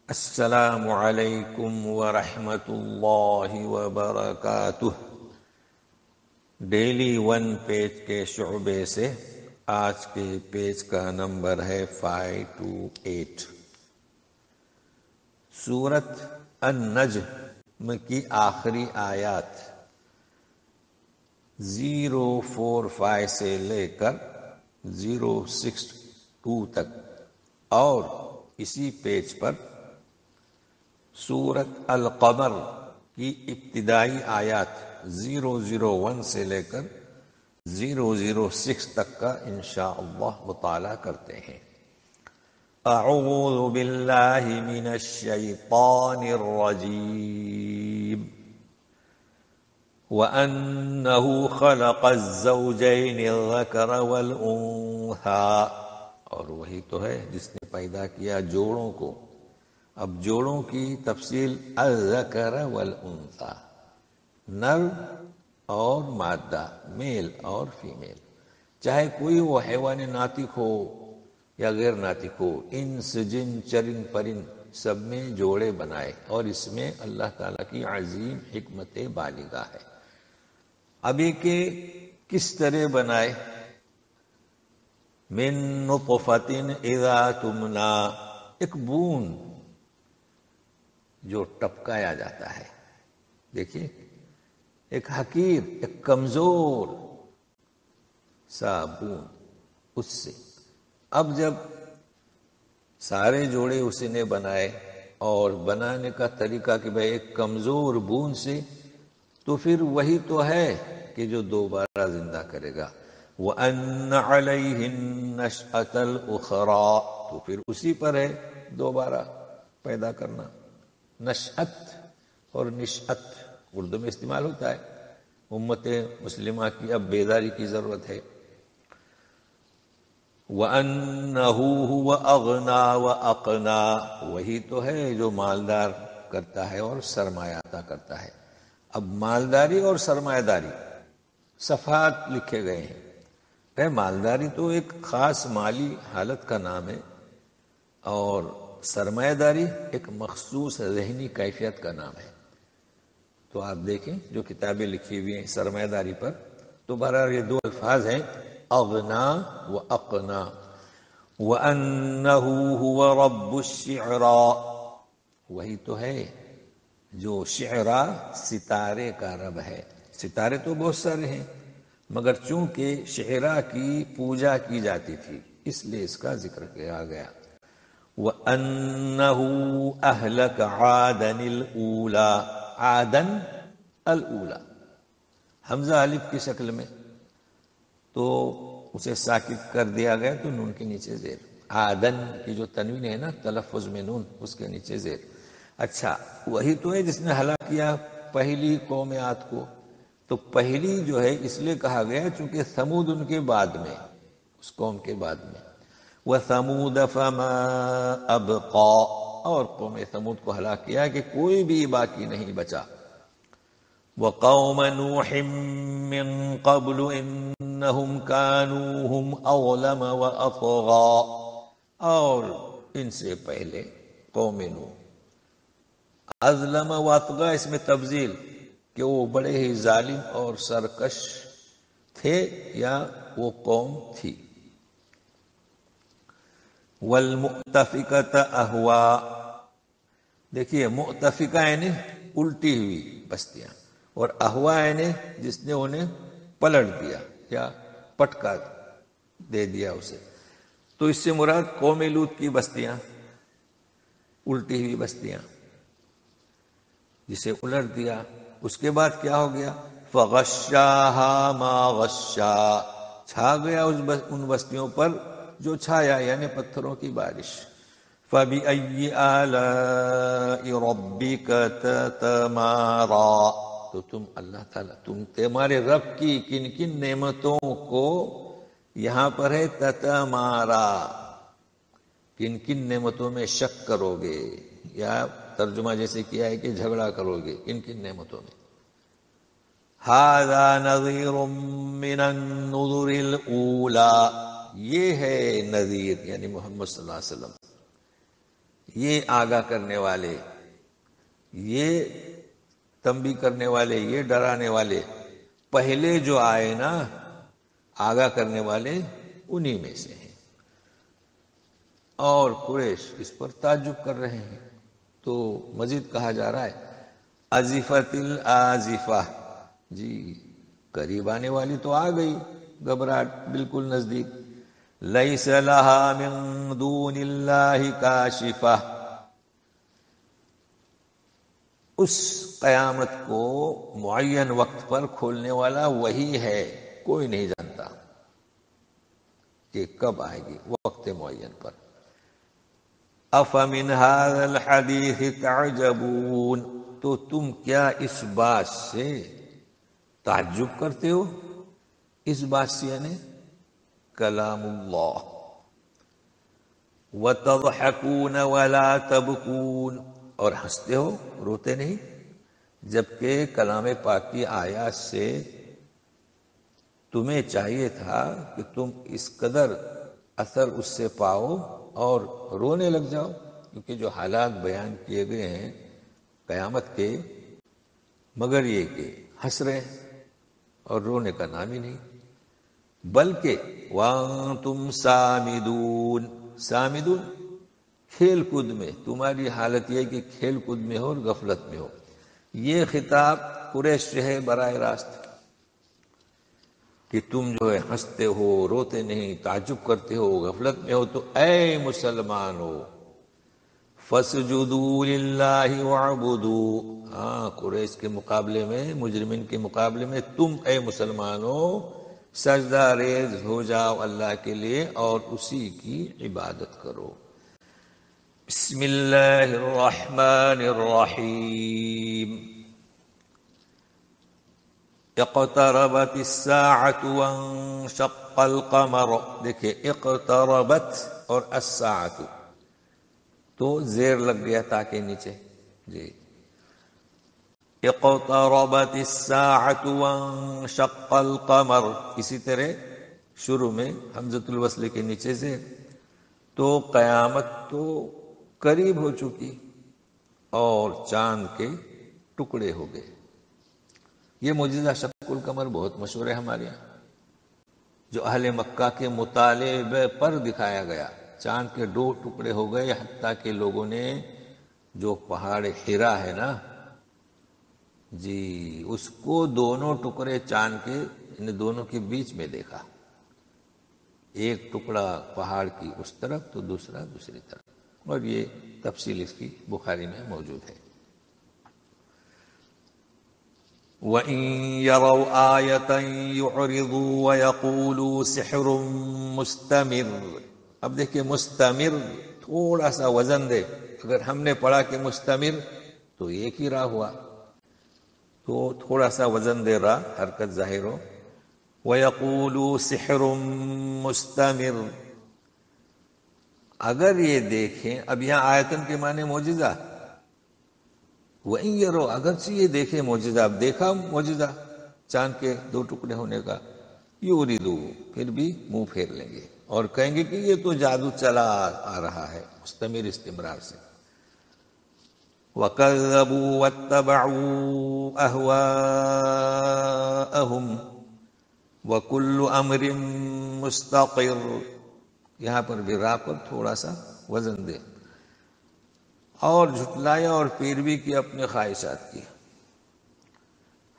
السلام علیکم ورحمۃ اللہ وبرکاتہ۔ ڈیلی ون پیج کے شعبے سے آج کے پیج کا نمبر ہے 528۔ سورۃ النجم کی آخری آیات 045 سے لے کر 062 تک، اور اسی پیج پر سورۃ القمر کی ابتدائی آیات 001 سے لے کر 006 تک کا انشاءاللہ مطالعہ کرتے ہیں۔ اعوذ باللہ من الشیطان الرجیم۔ وَأَنَّهُ خَلَقَ الزَّوْجَيْنِ الذَّكَرَ وَالْأُنثَىٰ، اور وہی تو ہے جس نے پیدا کیا جوڑوں کو۔ اب جوڑوں کی تفصیل الذکر والانثیٰ، نر اور مادہ، میل اور فیمیل، چاہے کوئی وہ حیوان ناطق ہو یا غیر ناطق ہو، انس جن چرند پرند سب میں جوڑے بنائے، اور اس میں اللہ تعالیٰ کی عظیم حکمت بالغہ ہے۔ اب یہ کہ کس طرح بنائے؟ من نطفۃ اذا تمنی، ایک بوند جو ٹپکایا جاتا ہے، دیکھیے ایک حقیر، ایک کمزور سا بوند، اس سے اب جب سارے جوڑے اسی نے بنائے، اور بنانے کا طریقہ کہ بھائی ایک کمزور بوند سے، تو پھر وہی تو ہے کہ جو دوبارہ زندہ کرے گا۔ وَأَنَّ عَلَيْهِ النَّشْأَةَ الْأُخْرَىٰ، تو پھر اسی پر ہے دوبارہ پیدا کرنا۔ نشأت اور نشأت اردو میں استعمال ہوتا ہے۔ امت مسلمہ کی اب بیداری کی ضرورت ہے۔ وَأَنَّهُ هُوَ أَغْنَىٰ وَأَقْنَىٰ، وہی تو ہے جو مالدار کرتا ہے اور سرمایہ عطا کرتا ہے۔ اب مالداری اور سرمایہ داری صفحات لکھے گئے ہیں۔ مالداری تو ایک خاص مالی حالت کا نام ہے، اور سرمایہ داری ایک مخصوص ذہنی کیفیت کا نام ہے۔ تو آپ دیکھیں جو کتابیں لکھی ہوئی ہیں سرمایہ داری پر، تو بہرحال یہ دو الفاظ ہیں، اغنا و اقنا۔ وَأَنَّهُ هُوَ رَبُّ الشِّعْرَىٰ، وہی تو ہے جو شعرا ستارے کا رب ہے۔ ستارے تو بہت سارے ہیں، مگر چونکہ شعرا کی پوجا کی جاتی تھی اس لیے اس کا ذکر کیا گیا۔ وَأَنَّهُ أَهْلَكَ عَادًا الْأُولَىٰ، عَادًا الْأُولَىٰ، حمزہ الف کی شکل میں، تو اسے ساکت کر دیا گیا تو نون کے نیچے زیر، عادن کی جو تنوین ہے نا تلفظ میں نون، اس کے نیچے زیر۔ اچھا وہی تو ہے جس نے ہلاک کیا پہلی قوم عاد کو، تو پہلی جو ہے اس لیے کہا گیا چونکہ ثمود ان کے بعد میں، اس قوم کے بعد میں۔ وَثَمُودَ فَمَا أَبْقَىٰ، اور قوم ثمود کو ہلاک کیا کہ کوئی بھی باقی نہیں بچا۔ وَقَوْمَ نُوحٍ مِّن قَبْلُ إِنَّهُمْ كَانُوا هُمْ أَظْلَمَ وَأَطْغَىٰ، اور ان سے پہلے قوم نوح، اظلم و اطغیٰ اس میں تفضیل کہ وہ بڑے ہی ظالم اور سرکش تھے یا وہ قوم تھی۔ وَالْمُؤْتَفِكَةَ أَهْوَىٰ، دیکھیے مؤتفقہ یعنی الٹی ہوئی بستیاں، اور اہوا یعنی جس نے انہیں پلٹ دیا یا پٹکا دے دیا اسے، تو اس سے مراد قوم لوط کی بستیاں، الٹی ہوئی بستیاں، جسے الٹ دیا۔ اس کے بعد کیا ہو گیا؟ فَغَشَّاهَا مَا غَشَّا، چھا گیا ان بستیوں پر جو چھایا، یعنی پتھروں کی بارش۔ فَبِأَيِّ آلَاءِ رَبِّكَ تَتَمَارَىٰ، تو تم اللہ تعالیٰ، تم تمہارے رب کی کن کن نعمتوں کو، یہاں پر ہے تتمارا، کن کن نعمتوں میں شک کرو گے، یا ترجمہ جیسے کیا ہے کہ جھگڑا کرو گے کن کن نعمتوں میں۔ هَذَا نَذِيرٌ مِّنَ النُّذُرِ الْأُولَىٰ، یہ ہے نذیر یعنی محمد صلی اللہ علیہ وسلم، یہ آگاہ کرنے والے، یہ تنبیہ کرنے والے، یہ ڈرانے والے پہلے جو آئے نا آگاہ کرنے والے انہی میں سے ہیں، اور قریش اس پر تعجب کر رہے ہیں۔ تو مزید کہا جا رہا ہے ازفت الازفہ، جی قریب آنے والی تو آ گئی، گھبراہٹ بالکل نزدیک۔ لیس لہا من دون اللہ کاشفہ، اس قیامت کو معین وقت پر کھولنے والا وہی ہے، کوئی نہیں جانتا کہ کب آئے گی وقت معین پر۔ افمن ھذا الحدیث تعجبون، تو تم کیا اس بات سے تعجب کرتے ہو؟ اس بات سے یعنی کلام اللہ۔ وتضحکون ولا تبکون، اور ہنستے ہو روتے نہیں، جبکہ کلام پاک کی آیات سے تمہیں چاہیے تھا کہ تم اس قدر اثر اس سے پاؤ اور رونے لگ جاؤ، کیونکہ جو حالات بیان کیے گئے ہیں قیامت کے، مگر یہ کہ ہنس رہے ہیں اور رونے کا نام ہی نہیں۔ بلکہ وانتم سامدون، سامدون کھیل کود میں، تمہاری حالت یہ کہ کھیل کود میں ہو اور غفلت میں ہو۔ یہ خطاب قریش سے ہے براہ راست کہ تم جو ہے ہنستے ہو، روتے نہیں، تعجب کرتے ہو، غفلت میں ہو، تو اے مسلمانو فَاسْجُدُوا لِلَّهِ وَاعْبُدُوا، ہاں قریش کے مقابلے میں، مجرمین کے مقابلے میں تم اے مسلمانو سجدہ ریز ہو جاؤ اللہ کے لیے اور اسی کی عبادت کرو۔ بسم اللہ الرحمن الرحیم۔ اقتربت الساعة وانشق القمر، دیکھیں اقتربت اور الساعة تو زیر لگ گیا تاکہ نیچے، جی اقتربت الساعة وانشق القمر، اسی طرح شروع میں حمزۃ الوصل کے نیچے سے، تو قیامت تو قریب ہو چکی اور چاند کے ٹکڑے ہو گئے۔ یہ معجزہ شق القمر بہت مشہور ہے ہمارے یہاں، جو اہل مکہ کے مطالبے پر دکھایا گیا۔ چاند کے 2 ٹکڑے ہو گئے، حتیٰ کہ لوگوں نے جو پہاڑ ہیرا ہے نا، جی اس کو دونوں ٹکڑے چاند کے ان دونوں کے بیچ میں دیکھا، ایک ٹکڑا پہاڑ کی اس طرف تو دوسرا دوسری طرف، اور یہ تفصیل اس کی بخاری میں موجود ہے۔ وَإِن يَرَوْا آيَةً يُعْرِضُوا وَيَقُولُوا سِحْرٌ مُسْتَمِرٌ، اب دیکھیں مستمر تھوڑا سا وزن دے، اگر ہم نے پڑھا کہ مستمر تو ایک ہی راہ ہوا، تو تھوڑا سا وزن دے رہا، حرکت ظاہر ہو۔ وَيَقُولُوا سِحْرٌ مُسْتَمِرٌ، اگر یہ دیکھیں، اب یہاں آیتن کے معنی معجزہ، وَإِن يَرَوْا اگرچہ یہ دیکھیں معجزہ، اب دیکھا معجزہ چاند کے 2 ٹکڑے ہونے کا، یُوردُوا پھر بھی منہ پھیر لیں گے اور کہیں گے کہ یہ تو جادو چلا آ رہا ہے مستمر استمرار سے۔ وَكَذَّبُوا وَاتَّبَعُوا أَهْوَاءَهُمْ وَكُلُّ أَمْرٍ مُسْتَقِرٌ، یہاں پر بھی راہ پر تھوڑا سا وزن دے، اور جھٹلایا اور پیروی کی اپنے خواہشات کی۔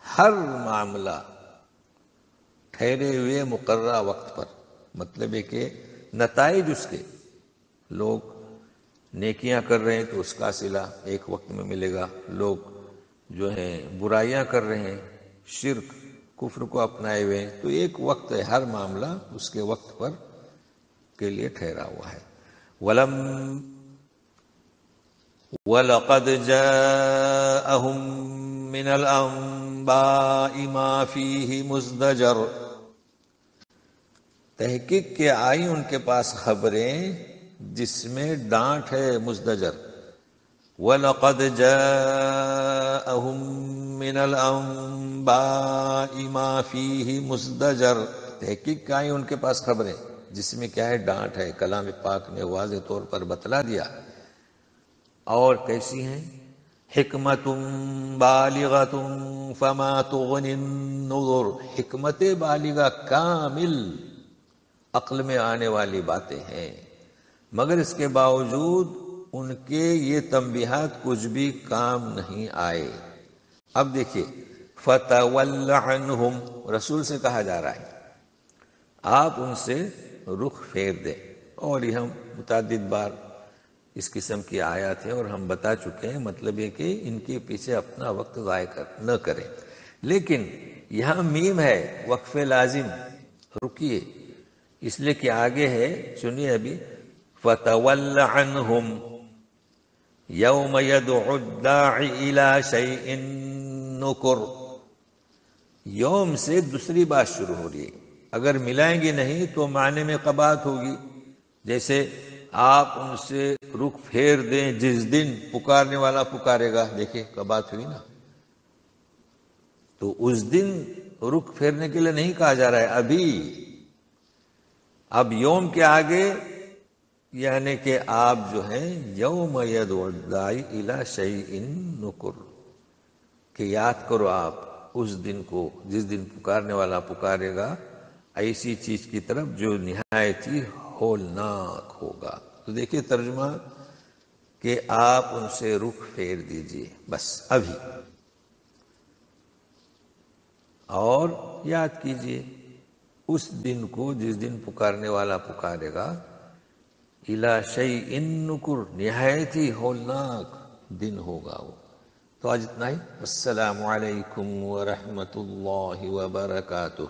ہر معاملہ ٹھہرے ہوئے مقررہ وقت پر، مطلب ہے کہ نتائج اس کے، لوگ نیکیاں کر رہے ہیں تو اس کا صلہ ایک وقت میں ملے گا، لوگ جو ہیں برائیاں کر رہے ہیں، شرک کفر کو اپنائے ہوئے ہیں، تو ایک وقت ہے، ہر معاملہ اس کے وقت پر کے لیے ٹھہرا ہوا ہے۔ وَلَقَدْ جَاءَهُم مِّنَ الْأَنبَاءِ مَا فِيهِ مُزْدَجَرٌ، تحقیق کے آئی ان کے پاس خبریں جس میں ڈانٹ ہے، مزدجر۔ وَلَقَدْ جَاءَهُم مِّنَ الْأَنبَاءِ مَا فِيهِ مُزْدَجَرٌ، تحقیق کے آئی ان کے پاس خبریں جس میں کیا ہے، ڈانٹ ہے۔ کلام پاک نے واضح طور پر بتلا دیا اور کیسی ہیں؟ حکمت بالغۃ فما تغنی النذر، حکمت بالغہ کامل عقل میں آنے والی باتیں ہیں، مگر اس کے باوجود ان کے یہ تنبیہات کچھ بھی کام نہیں آئے۔ اب دیکھیے فتول عنہم، رسول سے کہا جا رہا ہے آپ ان سے رخ پھیر دیں، اور یہ ہم متعدد بار اس قسم کی آیات ہیں اور ہم بتا چکے ہیں، مطلب یہ کہ ان کے پیچھے اپنا وقت ضائع نہ کریں۔ لیکن یہاں میم ہے وقف لازم، رکیے، اس لیے کہ آگے ہے، سنیے ابھی، فَتَوَلَّ عَنْهُمْ يَوْمَ يَدْعُ الدَّاعِ إِلَى شَيْءٍ نُكُرٍ، یوم سے دوسری بات شروع ہو رہی ہے، اگر ملائیں گے نہیں تو معنی میں قباحت ہوگی، جیسے آپ ان سے رخ پھیر دیں جس دن پکارنے والا پکارے گا، دیکھیں قباحت ہوئی نا، تو اس دن رخ پھیرنے کے لیے نہیں کہا جا رہا ہے ابھی، اب یوم کے آگے یعنی کہ آپ جو ہیں یوم یدعو الداعی الی شیء نکر، کہ یاد کرو آپ اس دن کو جس دن پکارنے والا پکارے گا ایسی چیز کی طرف جو نہایت ہی ہولناک ہوگا۔ تو دیکھیے ترجمہ کہ آپ ان سے رخ پھیر دیجئے بس ابھی، اور یاد کیجئے اس دن کو جس دن پکارنے والا پکارے گا، الی شیء نکر، نہایت ہی ہولناک دن ہوگا وہ۔ تو آج اتنا ہی، السلام علیکم ورحمۃ اللہ وبرکاتہ۔